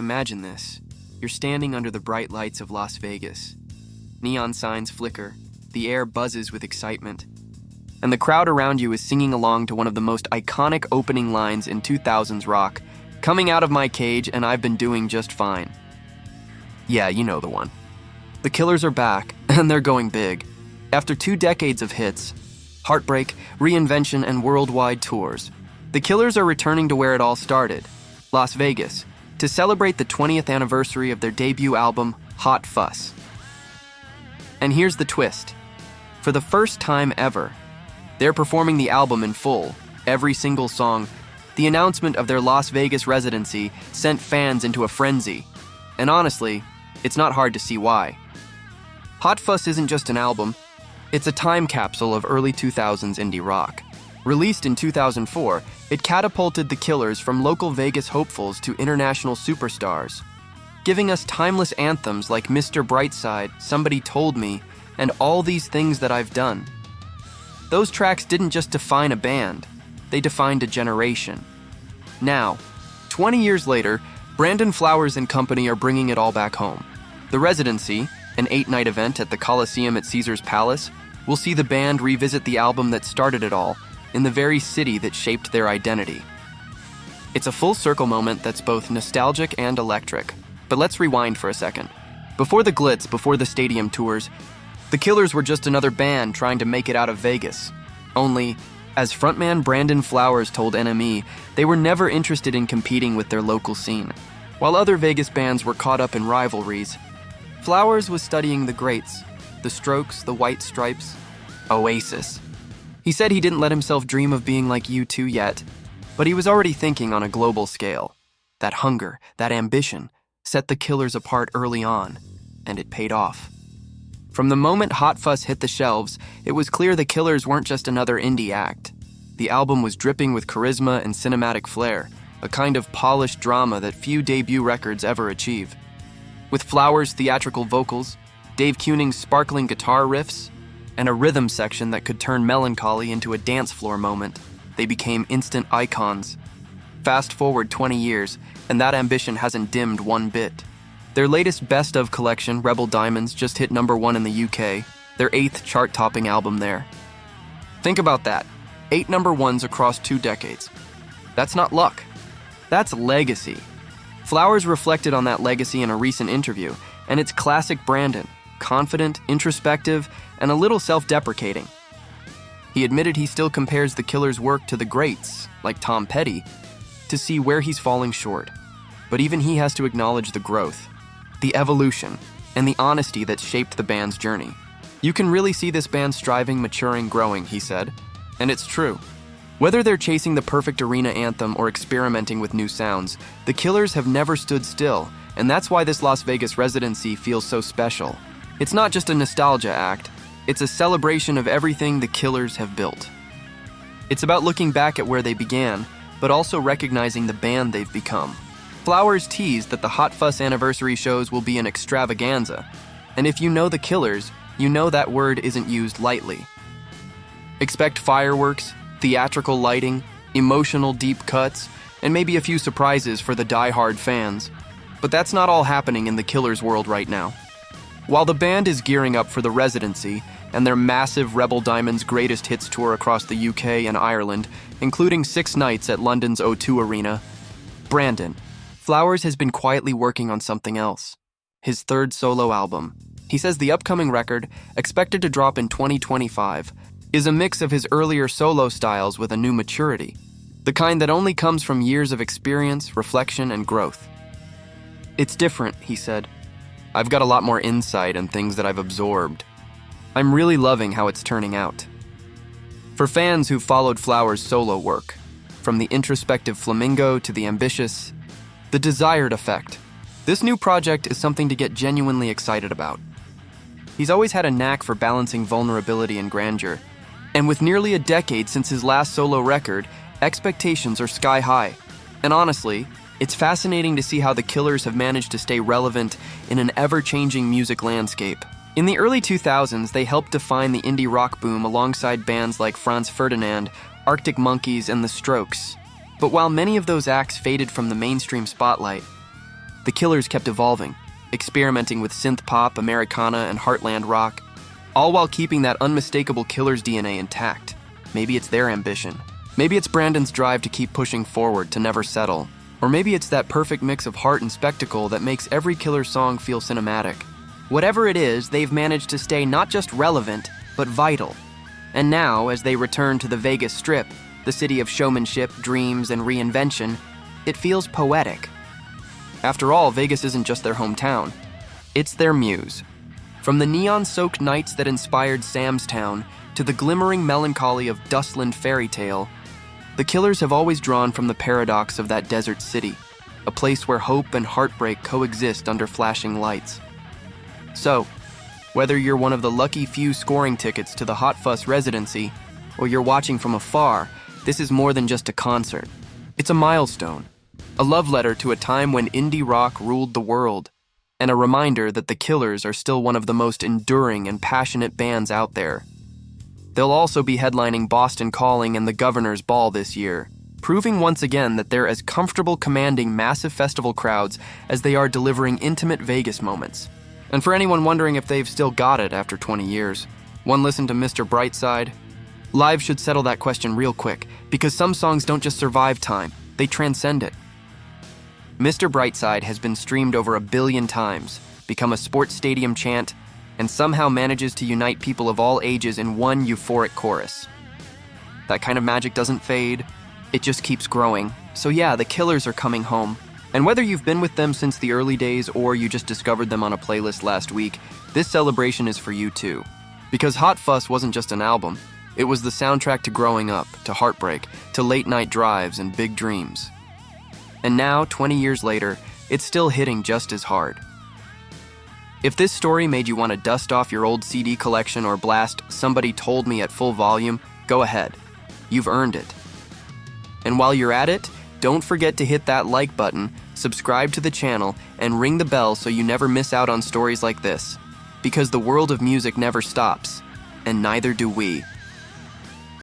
Imagine this. You're standing under the bright lights of Las Vegas. Neon signs flicker, the air buzzes with excitement, and the crowd around you is singing along to one of the most iconic opening lines in 2000s rock, "Coming out of my cage and I've been doing just fine." Yeah, you know the one. The Killers are back, and they're going big. After 2 decades of hits, heartbreak, reinvention, and worldwide tours, the Killers are returning to where it all started, Las Vegas, to celebrate the 20th anniversary of their debut album, Hot Fuss. And here's the twist. For the first time ever, they're performing the album in full, every single song. The announcement of their Las Vegas residency sent fans into a frenzy. And honestly, it's not hard to see why. Hot Fuss isn't just an album, it's a time capsule of early 2000s indie rock. Released in 2004, it catapulted the Killers from local Vegas hopefuls to international superstars, giving us timeless anthems like Mr. Brightside, Somebody Told Me, and All These Things That I've Done. Those tracks didn't just define a band, they defined a generation. Now, 20 years later, Brandon Flowers and company are bringing it all back home. The Residency, an 8-night event at the Coliseum at Caesar's Palace, will see the band revisit the album that started it all, in the very city that shaped their identity. It's a full circle moment that's both nostalgic and electric. But let's rewind for a second. Before the glitz, before the stadium tours, the Killers were just another band trying to make it out of Vegas. Only, as frontman Brandon Flowers told NME, they were never interested in competing with their local scene. While other Vegas bands were caught up in rivalries, Flowers was studying the greats, the Strokes, the White Stripes, Oasis. He said he didn't let himself dream of being like U2 yet, but he was already thinking on a global scale. That hunger, that ambition, set the Killers apart early on, and it paid off. From the moment Hot Fuss hit the shelves, it was clear the Killers weren't just another indie act. The album was dripping with charisma and cinematic flair, a kind of polished drama that few debut records ever achieve. With Flowers' theatrical vocals, Dave Kuning's sparkling guitar riffs, and a rhythm section that could turn melancholy into a dance floor moment, they became instant icons. Fast forward 20 years, and that ambition hasn't dimmed one bit. Their latest Best Of collection, Rebel Diamonds, just hit #1 in the UK, their 8th chart-topping album there. Think about that, 8 #1s across 2 decades. That's not luck, that's legacy. Flowers reflected on that legacy in a recent interview, and it's classic Brandon, confident, introspective, and a little self-deprecating. He admitted he still compares the Killers' work to the greats, like Tom Petty, to see where he's falling short. But even he has to acknowledge the growth, the evolution, and the honesty that shaped the band's journey. You can really see this band striving, maturing, growing, he said. And it's true. Whether they're chasing the perfect arena anthem or experimenting with new sounds, the Killers have never stood still, and that's why this Las Vegas residency feels so special. It's not just a nostalgia act, it's a celebration of everything the Killers have built. It's about looking back at where they began, but also recognizing the band they've become. Flowers teased that the Hot Fuss anniversary shows will be an extravaganza, and if you know the Killers, you know that word isn't used lightly. Expect fireworks, theatrical lighting, emotional deep cuts, and maybe a few surprises for the die-hard fans. But that's not all happening in the Killers' world right now. While the band is gearing up for the Residency and their massive Rebel Diamonds Greatest Hits tour across the UK and Ireland, including 6 nights at London's O2 Arena, Brandon Flowers has been quietly working on something else, his 3rd solo album. He says the upcoming record, expected to drop in 2025, is a mix of his earlier solo styles with a new maturity, the kind that only comes from years of experience, reflection, and growth. It's different, he said. I've got a lot more insight and things that I've absorbed. I'm really loving how it's turning out. For fans who followed Flowers' solo work, from the introspective Flamingo to the ambitious, the Desired Effect, this new project is something to get genuinely excited about. He's always had a knack for balancing vulnerability and grandeur, and with nearly a decade since his last solo record, expectations are sky high. And honestly, it's fascinating to see how the Killers have managed to stay relevant in an ever-changing music landscape. In the early 2000s, they helped define the indie rock boom alongside bands like Franz Ferdinand, Arctic Monkeys, and The Strokes. But while many of those acts faded from the mainstream spotlight, The Killers kept evolving, experimenting with synth pop, Americana, and heartland rock, all while keeping that unmistakable Killers DNA intact. Maybe it's their ambition. Maybe it's Brandon's drive to keep pushing forward, to never settle. Or maybe it's that perfect mix of heart and spectacle that makes every Killers song feel cinematic. Whatever it is, they've managed to stay not just relevant, but vital. And now, as they return to the Vegas Strip, the city of showmanship, dreams, and reinvention, it feels poetic. After all, Vegas isn't just their hometown. It's their muse. From the neon-soaked nights that inspired Sam's Town to the glimmering melancholy of Dustland Fairy Tale, the Killers have always drawn from the paradox of that desert city, a place where hope and heartbreak coexist under flashing lights. So, whether you're one of the lucky few scoring tickets to the Hot Fuss Residency, or you're watching from afar, this is more than just a concert. It's a milestone, a love letter to a time when indie rock ruled the world, and a reminder that the Killers are still one of the most enduring and passionate bands out there. They'll also be headlining Boston Calling and the Governor's Ball this year, proving once again that they're as comfortable commanding massive festival crowds as they are delivering intimate Vegas moments. And for anyone wondering if they've still got it after 20 years, one listen to Mr. Brightside. Live should settle that question real quick, because some songs don't just survive time, they transcend it. Mr. Brightside has been streamed over 1 billion times, become a sports stadium chant, and somehow manages to unite people of all ages in one euphoric chorus. That kind of magic doesn't fade, it just keeps growing. So yeah, the Killers are coming home. And whether you've been with them since the early days or you just discovered them on a playlist last week, this celebration is for you too. Because Hot Fuss wasn't just an album, it was the soundtrack to growing up, to heartbreak, to late night drives and big dreams. And now, 20 years later, it's still hitting just as hard. If this story made you want to dust off your old CD collection or blast Somebody Told Me at full volume, go ahead. You've earned it. And while you're at it, don't forget to hit that like button, subscribe to the channel, and ring the bell so you never miss out on stories like this. Because the world of music never stops, and neither do we.